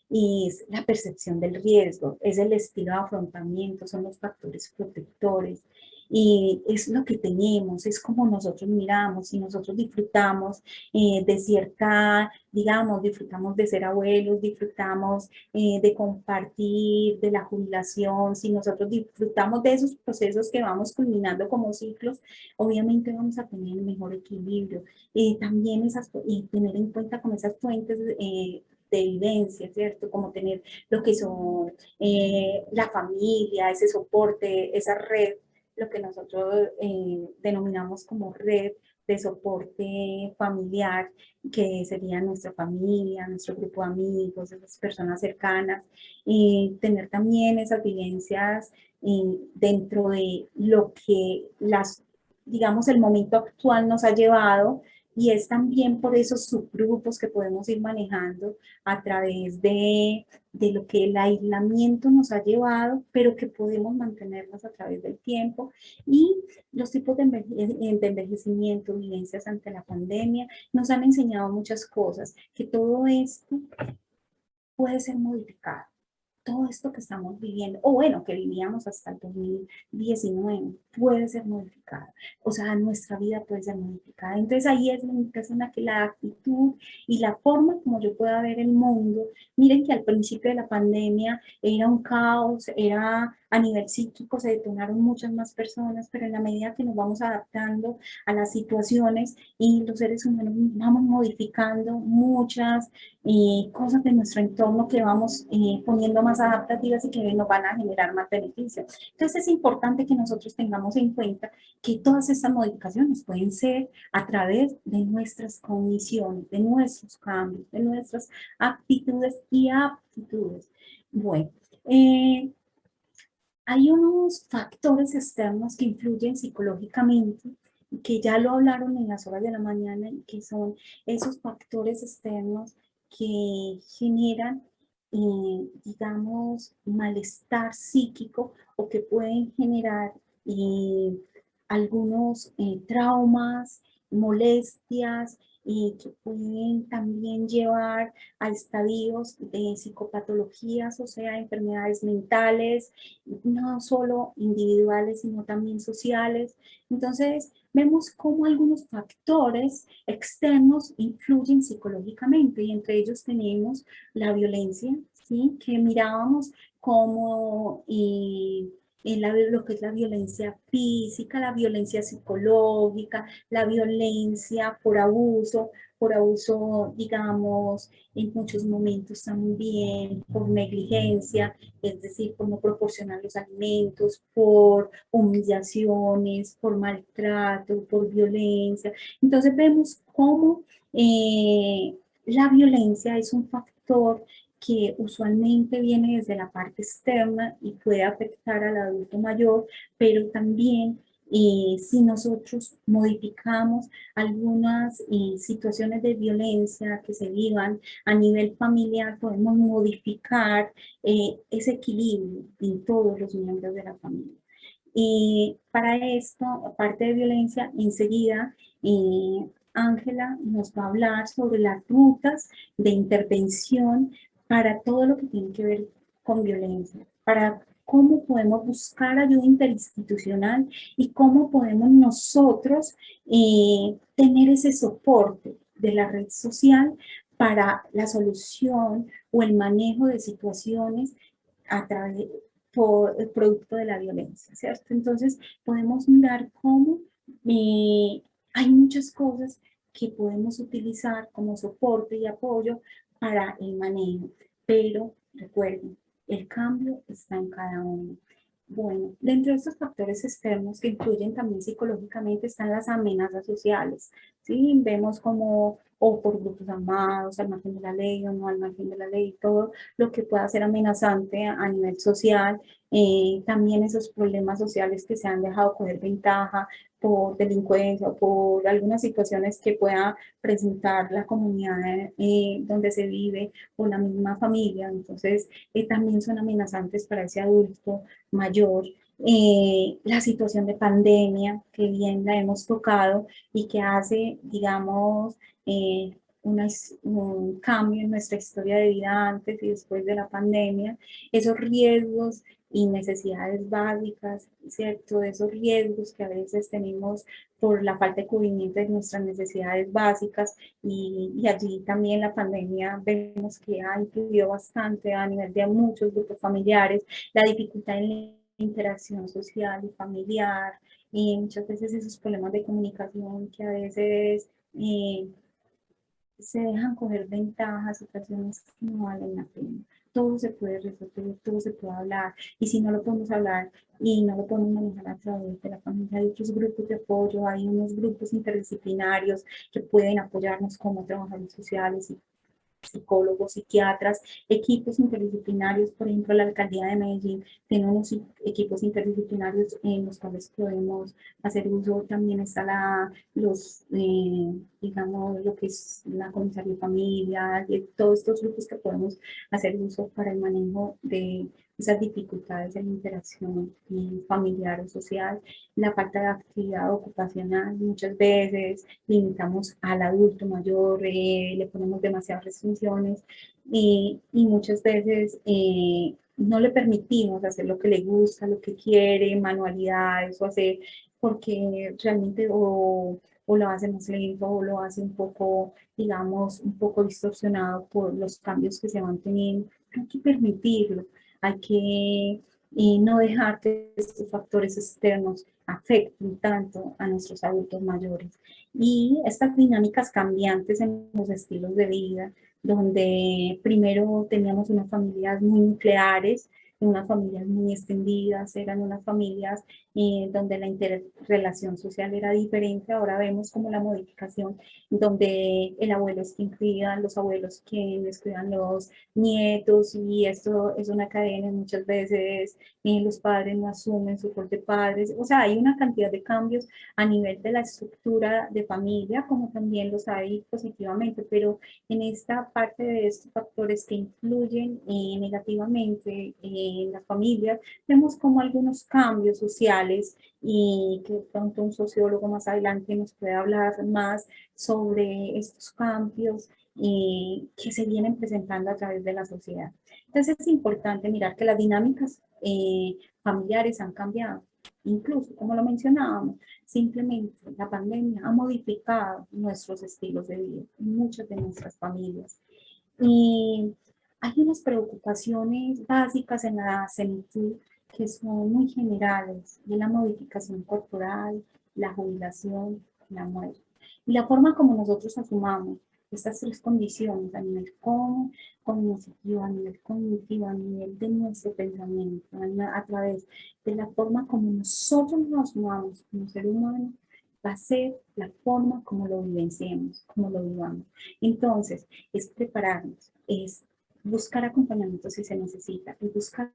es la percepción del riesgo, es el estilo de afrontamiento, son los factores protectores, y es lo que tenemos, es como nosotros miramos, si nosotros disfrutamos de cierta, digamos, disfrutamos de ser abuelos, disfrutamos de compartir, de la jubilación, si nosotros disfrutamos de esos procesos que vamos culminando como ciclos, obviamente vamos a tener el mejor equilibrio. También tener en cuenta como esas fuentes de evidencia, ¿cierto? Como tener lo que son la familia, ese soporte, esa red, lo que nosotros denominamos como red de soporte familiar, que sería nuestra familia, nuestro grupo de amigos, esas personas cercanas, y tener también esas vivencias dentro de lo que digamos, el momento actual nos ha llevado, y es también por esos subgrupos que podemos ir manejando a través de lo que el aislamiento nos ha llevado, pero que podemos mantenernos a través del tiempo, y los tipos de envejecimiento, vivencias ante la pandemia, nos han enseñado muchas cosas, que todo esto puede ser modificado. Todo esto que estamos viviendo, o bueno, que vivíamos hasta el 2019, puede ser modificado. O sea, nuestra vida puede ser modificada. Entonces ahí es la indicación a que la actitud y la forma como yo pueda ver el mundo, miren que al principio de la pandemia era un caos, era a nivel psíquico, se detonaron muchas más personas, pero en la medida que nos vamos adaptando a las situaciones y los seres humanos vamos modificando muchas cosas de nuestro entorno que vamos poniendo más adaptativas y que nos van a generar más beneficios. Entonces es importante que nosotros tengamos en cuenta que todas estas modificaciones pueden ser a través de nuestras cogniciones, de nuestros cambios, de nuestras actitudes y aptitudes. Bueno, hay unos factores externos que influyen psicológicamente, que ya lo hablaron en las horas de la mañana, y que son esos factores externos que generan, digamos, malestar psíquico, o que pueden generar eh, algunos traumas, molestias, y que pueden también llevar a estadios de psicopatologías, o sea, enfermedades mentales, no solo individuales, sino también sociales. Entonces, vemos cómo algunos factores externos influyen psicológicamente, y entre ellos tenemos la violencia, ¿sí? Que mirábamos como lo que es la violencia física, la violencia psicológica, la violencia por abuso, digamos, en muchos momentos también por negligencia, es decir, por no proporcionar los alimentos, por humillaciones, por maltrato, por violencia. Entonces vemos cómo la violencia es un factor que usualmente viene desde la parte externa y puede afectar al adulto mayor, pero también si nosotros modificamos algunas situaciones de violencia que se vivan a nivel familiar, podemos modificar ese equilibrio en todos los miembros de la familia. Y para esto, aparte de violencia, enseguida Ángela nos va a hablar sobre las rutas de intervención para todo lo que tiene que ver con violencia, para cómo podemos buscar ayuda interinstitucional y cómo podemos nosotros tener ese soporte de la red social para la solución o el manejo de situaciones a través por el producto de la violencia, ¿cierto? Entonces podemos mirar cómo hay muchas cosas que podemos utilizar como soporte y apoyo para el manejo, pero recuerden, el cambio está en cada uno. Bueno, dentro de estos factores externos que influyen también psicológicamente están las amenazas sociales, ¿sí? Vemos como o por grupos armados, al margen de la ley o no al margen de la ley, todo lo que pueda ser amenazante a nivel social, también esos problemas sociales que se han dejado coger ventaja por delincuencia o por algunas situaciones que pueda presentar la comunidad donde se vive o la misma familia, entonces también son amenazantes para ese adulto mayor. La situación de pandemia, que bien la hemos tocado y que hace, digamos, un cambio en nuestra historia de vida antes y después de la pandemia, esos riesgos y necesidades básicas, ¿cierto? Esos riesgos que a veces tenemos por la falta de cubrimiento de nuestras necesidades básicas y allí también la pandemia vemos que ha influido bastante a nivel de muchos grupos familiares, la dificultad en la interacción social y familiar, y muchas veces esos problemas de comunicación que a veces se dejan coger ventajas, situaciones que no valen la pena. Todo se puede resolver, todo se puede hablar, y si no lo podemos hablar y no lo podemos manejar a través de la familia, hay otros grupos de apoyo, hay unos grupos interdisciplinarios que pueden apoyarnos como trabajadores sociales y psicólogos, psiquiatras, equipos interdisciplinarios. Por ejemplo, la alcaldía de Medellín tiene unos equipos interdisciplinarios en los cuales podemos hacer uso. También está digamos, lo que es la comisaría de familia, de todos estos grupos que podemos hacer uso para el manejo de esas dificultades en la interacción familiar o social. La falta de actividad ocupacional, muchas veces limitamos al adulto mayor, le ponemos demasiadas restricciones y muchas veces no le permitimos hacer lo que le gusta, lo que quiere, manualidades o hacer, porque realmente o lo hace más lento o lo hace un poco, digamos, un poco distorsionado por los cambios que se van teniendo. Hay que permitirlo, hay que no dejar que estos factores externos afecten tanto a nuestros adultos mayores. Y estas dinámicas cambiantes en los estilos de vida, donde primero teníamos unas familias muy nucleares, unas familias muy extendidas, eran unas familias donde la interrelación social era diferente. Ahora vemos como la modificación, donde el abuelo es quien cuida, los abuelos quienes cuidan los nietos, y esto es una cadena. Muchas veces los padres no asumen su rol de padres. O sea, hay una cantidad de cambios a nivel de la estructura de familia, como también los hay positivamente, pero en esta parte de estos factores que influyen negativamente en las familias, vemos como algunos cambios sociales, y que pronto un sociólogo más adelante nos puede hablar más sobre estos cambios que se vienen presentando a través de la sociedad. Entonces es importante mirar que las dinámicas familiares han cambiado. Incluso, como lo mencionábamos, simplemente la pandemia ha modificado nuestros estilos de vida en muchas de nuestras familias. Y hay unas preocupaciones básicas en la senectud que son muy generales, y la modificación corporal, la jubilación, la muerte. Y la forma como nosotros asumamos estas tres condiciones a nivel cognitivo, a nivel cognitivo, a nivel de nuestro pensamiento, a través de la forma como nosotros nos asumamos como ser humano, va a ser la forma como lo vivenciemos, como lo vivamos. Entonces, es prepararnos, es buscar acompañamiento si se necesita, es buscar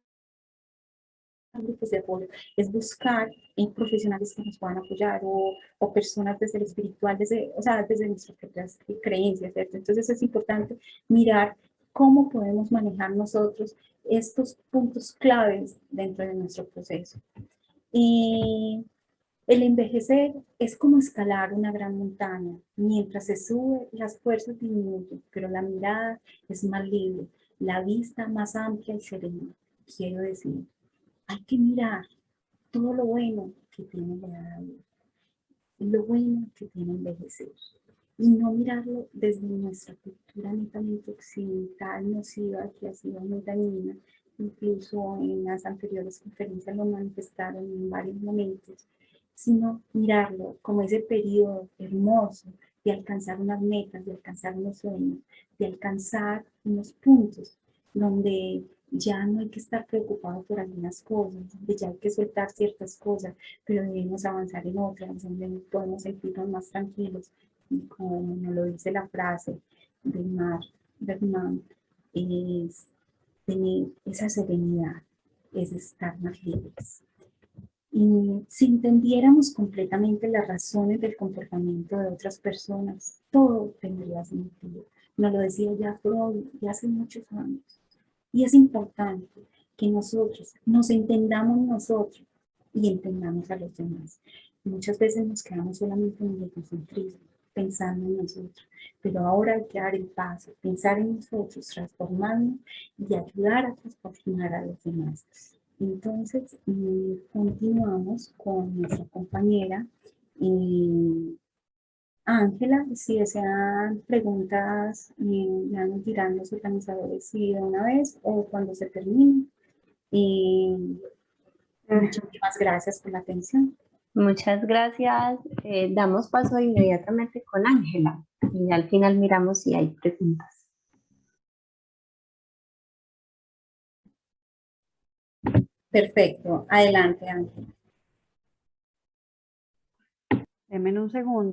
grupos de apoyo, es buscar profesionales que nos puedan apoyar, o personas desde el espiritual, o sea, desde nuestras propias creencias, ¿cierto? Entonces es importante mirar cómo podemos manejar nosotros estos puntos claves dentro de nuestro proceso. Y el envejecer es como escalar una gran montaña. Mientras se sube, las fuerzas disminuyen, pero la mirada es más libre, la vista más amplia y serena. Quiero decir, hay que mirar todo lo bueno que tiene la edad adulta, lo bueno que tiene envejecer, y no mirarlo desde nuestra cultura netamente occidental nociva, que ha sido muy dañina. Incluso en las anteriores conferencias lo manifestaron en varios momentos, sino mirarlo como ese periodo hermoso de alcanzar unas metas, de alcanzar unos sueños, de alcanzar unos puntos donde ya no hay que estar preocupado por algunas cosas, donde ya hay que soltar ciertas cosas, pero debemos avanzar en otras, donde podemos sentirnos más tranquilos. Y como nos lo dice la frase de Mark Bergman, es tener esa serenidad, es estar más libres. Y si entendiéramos completamente las razones del comportamiento de otras personas, todo tendría sentido. Nos lo decía ya Freud, ya hace muchos años. Y es importante que nosotros nos entendamos nosotros y entendamos a los demás. Muchas veces nos quedamos solamente en el egocentrismo, pensando en nosotros. Pero ahora hay que dar el paso, pensar en nosotros, transformarnos y ayudar a transformar a los demás. Entonces, continuamos con nuestra compañera Ángela. Si desean preguntas, ya nos dirán los organizadores si de una vez o cuando se termine. Muchísimas gracias por la atención. Muchas gracias. Damos paso inmediatamente con Ángela y al final miramos si hay preguntas. Perfecto. Adelante, Ángela. Denme un segundo.